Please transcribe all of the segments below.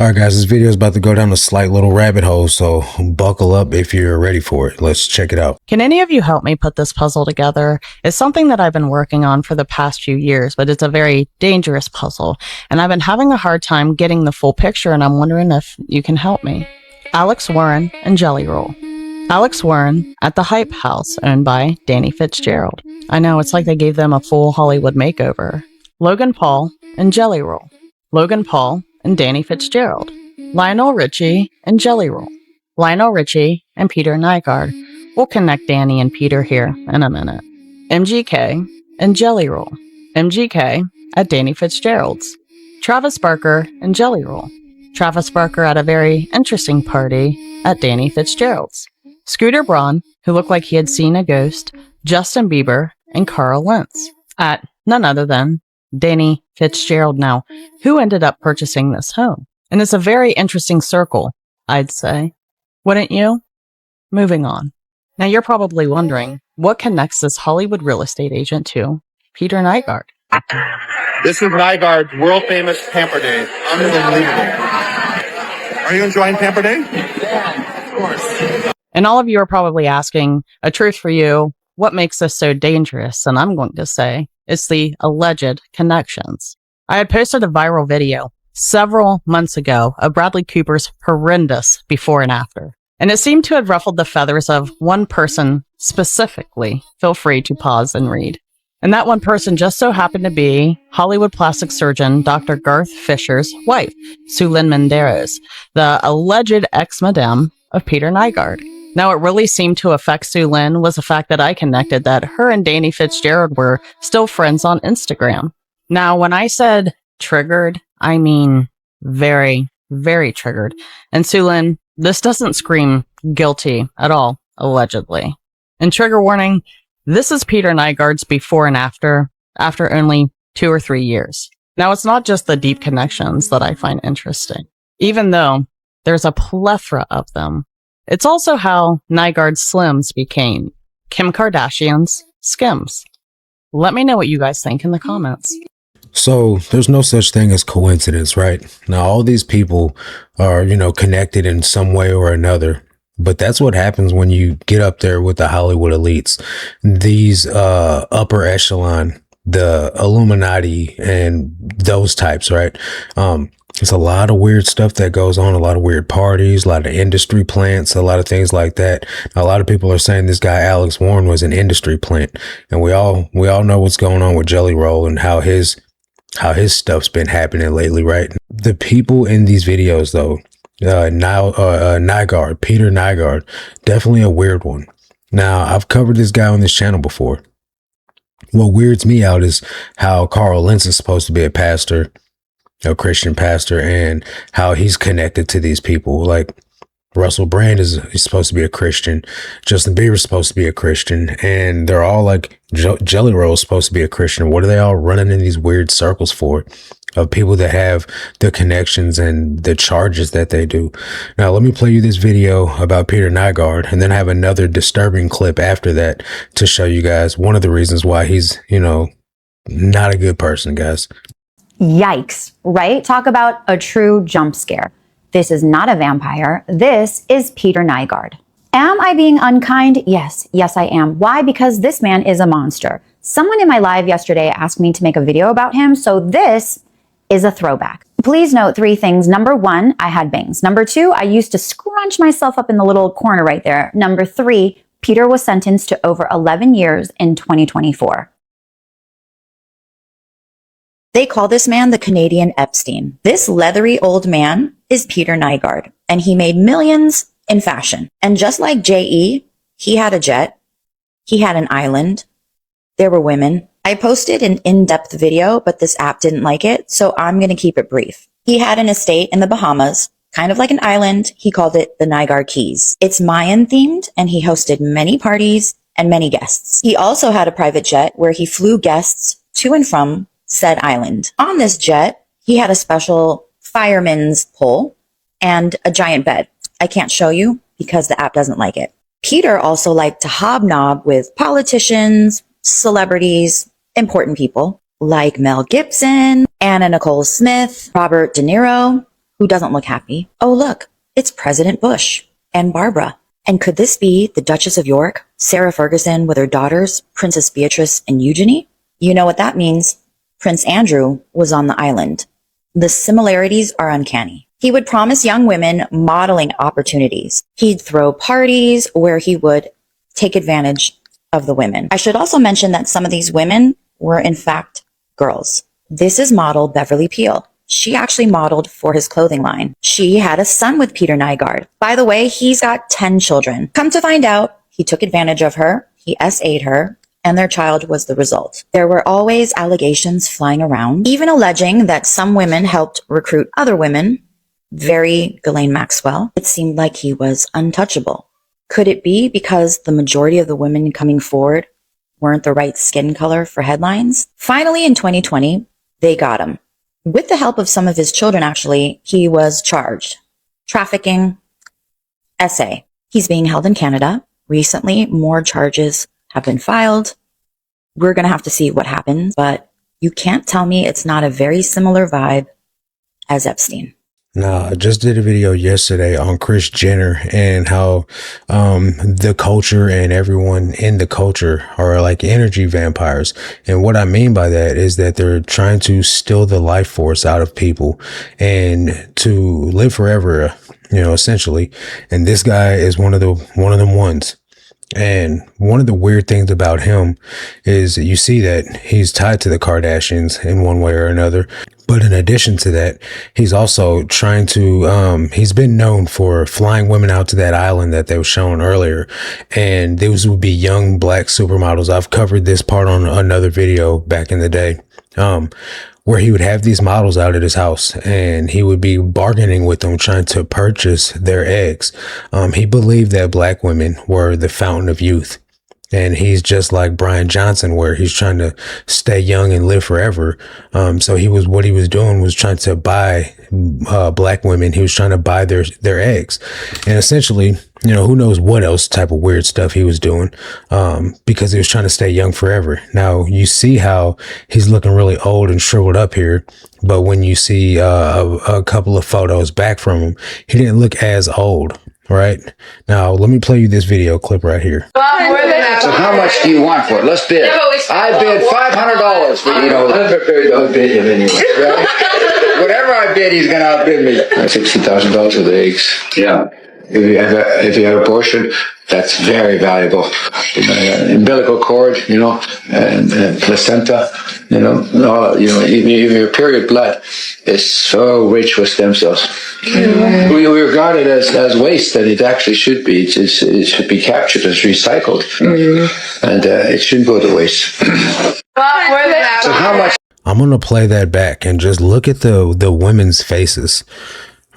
All right, guys, this video is about to go down a slight little rabbit hole, so buckle up if you're ready for it. Let's check it out. Can any of you help me put this puzzle together? It's something that I've been working on for the past few years, but it's a very dangerous puzzle, and I've been having a hard time getting the full picture, and I'm wondering if you can help me. Alex Warren and Jelly Roll. Alex Warren at the Hype House, owned by Danny Fitzgerald. I know, it's like they gave them a full Hollywood makeover. Logan Paul and Jelly Roll. Logan Paul and Danny Fitzgerald. Lionel Richie and Jelly Roll. Lionel Richie and Peter Nygard. We'll connect Danny and Peter here in a minute. MGK and Jelly Roll. MGK at Danny Fitzgerald's. Travis Barker and Jelly Roll. Travis Barker at a very interesting party at Danny Fitzgerald's. Scooter Braun, who looked like he had seen a ghost. Justin Bieber and Carl Lentz at none other than Danny Fitzgerald. Now, who ended up purchasing this home? And it's a very interesting circle, I'd say. Wouldn't you? Moving on. Now, you're probably wondering, what connects this Hollywood real estate agent to Peter Nygard? This is Nygard's world-famous Pamper Day. Unbelievable. Are you enjoying Pamper Day? Yeah, of course. And all of you are probably asking, a truth for you, what makes this so dangerous? And I'm going to say, it's the alleged connections. I had posted a viral video several months ago of Bradley Cooper's horrendous before and after. And it seemed to have ruffled the feathers of one person specifically. Feel free to pause and read. And that one person just so happened to be Hollywood plastic surgeon Dr. Garth Fisher's wife, Sulin Menderes, the alleged ex-madame of Peter Nygard. Now, what really seemed to affect Sulin was the fact that I connected that her and Danny Fitzgerald were still friends on Instagram. Now, when I said triggered, I mean very, very triggered. And Sulin, this doesn't scream guilty at all, allegedly. And trigger warning, this is Peter Nygard's before and after only 2 or 3 years. Now, it's not just the deep connections that I find interesting, even though there's a plethora of them. It's also how Nygard's Slims became Kim Kardashian's Skims. Let me know what you guys think in the comments. So there's no such thing as coincidence, right? Now, all these people are, connected in some way or another. But that's what happens when you get up there with the Hollywood elites, these upper echelon, the Illuminati and those types, right? There's a lot of weird stuff that goes on, a lot of weird parties, a lot of industry plants, a lot of things like that. A lot of people are saying this guy, Alex Warren, was an industry plant. And we all know what's going on with Jelly Roll and how his stuff's been happening lately, right? The people in these videos, though, Nygard, Peter Nygard, definitely a weird one. Now, I've covered this guy on this channel before. What weirds me out is how Carl Lentz is supposed to be a pastor, a Christian pastor, and how he's connected to these people. Like Russell Brand is supposed to be a Christian. Justin Bieber is supposed to be a Christian. And they're all like, Jelly Roll is supposed to be a Christian. What are they all running in these weird circles for? Of people that have the connections and the charges that they do. Now, let me play you this video about Peter Nygard, and then I have another disturbing clip after that to show you guys one of the reasons why he's, not a good person, guys. Yikes, right? Talk about a true jump scare. This is not a vampire. This is Peter Nygard. Am I being unkind? Yes, I am. Why? Because this man is a monster. Someone in my live yesterday asked me to make a video about him, so this is a throwback. Please note 3 things. Number 1, I had bangs. Number 2, I used to scrunch myself up in the little corner right there. Number 3, Peter was sentenced to over 11 years in 2024. They call this man the Canadian Epstein. This leathery old man is Peter Nygard, and he made millions in fashion. And just like J.E., he had a jet, he had an island, there were women. I posted an in-depth video, but this app didn't like it, so I'm going to keep it brief. He had an estate in the Bahamas, kind of like an island. He called it the Nygard Keys. It's Mayan themed, and he hosted many parties and many guests. He also had a private jet where he flew guests to and from said island. On this jet, he had a special fireman's pole and a giant bed. I can't show you because the app doesn't like it. Peter also liked to hobnob with politicians, celebrities, important people like Mel Gibson, Anna Nicole Smith, Robert De Niro, who doesn't look happy. Oh, look, it's President Bush and Barbara. And could this be the Duchess of York, Sarah Ferguson, with her daughters, Princess Beatrice and Eugenie? You know what that means. Prince Andrew was on the island. The similarities are uncanny. He would promise young women modeling opportunities. He'd throw parties where he would take advantage of the women. I should also mention that some of these women were in fact girls. This is model Beverly Peel. She actually modeled for his clothing line. She had a son with Peter Nygard. By the way, he's got 10 children. Come to find out, he took advantage of her, he SA'd her, and their child was the result. There were always allegations flying around, even alleging that some women helped recruit other women. Very Ghislaine Maxwell. It seemed like he was untouchable. Could it be because the majority of the women coming forward weren't the right skin color for headlines? Finally, in 2020, they got him. With the help of some of his children, actually, he was charged. Trafficking, SA. He's being held in Canada. Recently, more charges have been filed. We're going to have to see what happens, but you can't tell me it's not a very similar vibe as Epstein. Now, I just did a video yesterday on Kris Jenner and how the culture and everyone in the culture are like energy vampires. And what I mean by that is that they're trying to steal the life force out of people and to live forever, essentially. And this guy is one of them ones. And one of the weird things about him is you see that he's tied to the Kardashians in one way or another. But in addition to that, he's also trying to, he's been known for flying women out to that island that they were showing earlier. And those would be young black supermodels. I've covered this part on another video back in the day, where he would have these models out at his house and he would be bargaining with them, trying to purchase their eggs. He believed that black women were the fountain of youth. And he's just like Brian Johnson, where he's trying to stay young and live forever. So what he was doing was trying to buy black women. He was trying to buy their eggs. And essentially, who knows what else type of weird stuff he was doing, because he was trying to stay young forever. Now, you see how he's looking really old and shriveled up here. But when you see a couple of photos back from him, he didn't look as old. Right now, let me play you this video clip right here. So how much do you want for it? Let's bid. I bid $500 for I'm prepared to outbid him anyway. Right? Whatever I bid, he's going to outbid me. $60,000 for the eggs. Yeah. If you have a abortion, that's very valuable. Umbilical cord, and placenta, even your period blood is so rich with stem cells. We regard it as waste, that it actually should be. It should be captured as recycled, and it shouldn't go to waste. So how much? I'm gonna play that back and just look at the women's faces,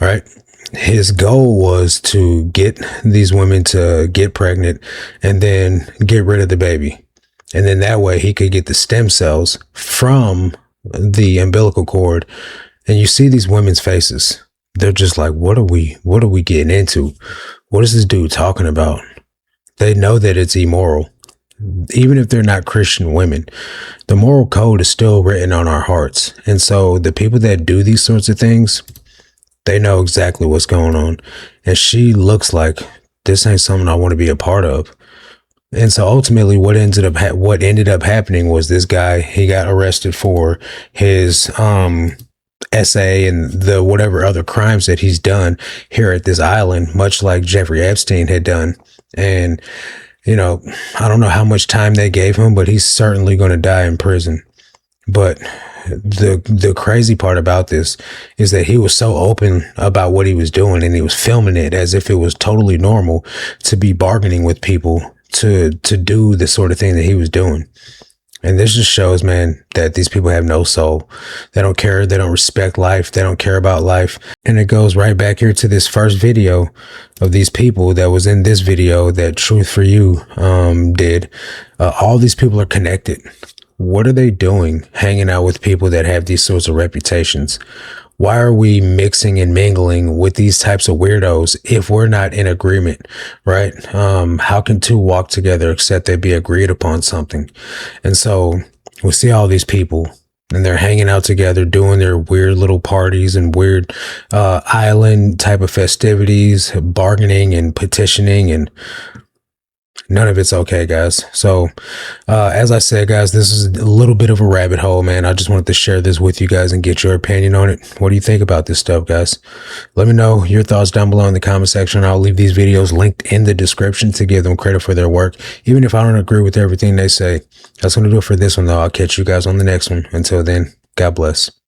right? His goal was to get these women to get pregnant and then get rid of the baby. And then that way he could get the stem cells from the umbilical cord. And you see these women's faces. They're just like, what are we getting into? What is this dude talking about? They know that it's immoral. Even if they're not Christian women, the moral code is still written on our hearts. And so the people that do these sorts of things, they know exactly what's going on. And she looks like this ain't something I want to be a part of. And so ultimately what ended up happening was this guy, he got arrested for his SA and the whatever other crimes that he's done here at this island, much like Jeffrey Epstein had done. And, I don't know how much time they gave him, but he's certainly going to die in prison. But the crazy part about this is that he was so open about what he was doing, and he was filming it as if it was totally normal to be bargaining with people to do the sort of thing that he was doing. And this just shows, man, that these people have no soul. They don't care. They don't respect life. They don't care about life. And it goes right back here to this first video of these people that was in this video that Truth for You did. All these people are connected. What are they doing hanging out with people that have these sorts of reputations? Why are we mixing and mingling with these types of weirdos if we're not in agreement, right? How can two walk together except they be agreed upon something? And so we see all these people and they're hanging out together, doing their weird little parties and weird island type of festivities, bargaining and petitioning, and none of it's okay, guys. So, as I said, guys, this is a little bit of a rabbit hole, man. I just wanted to share this with you guys and get your opinion on it. What do you think about this stuff, guys? Let me know your thoughts down below in the comment section. I'll leave these videos linked in the description to give them credit for their work, even if I don't agree with everything they say. That's going to do it for this one, though. I'll catch you guys on the next one. Until then, God bless.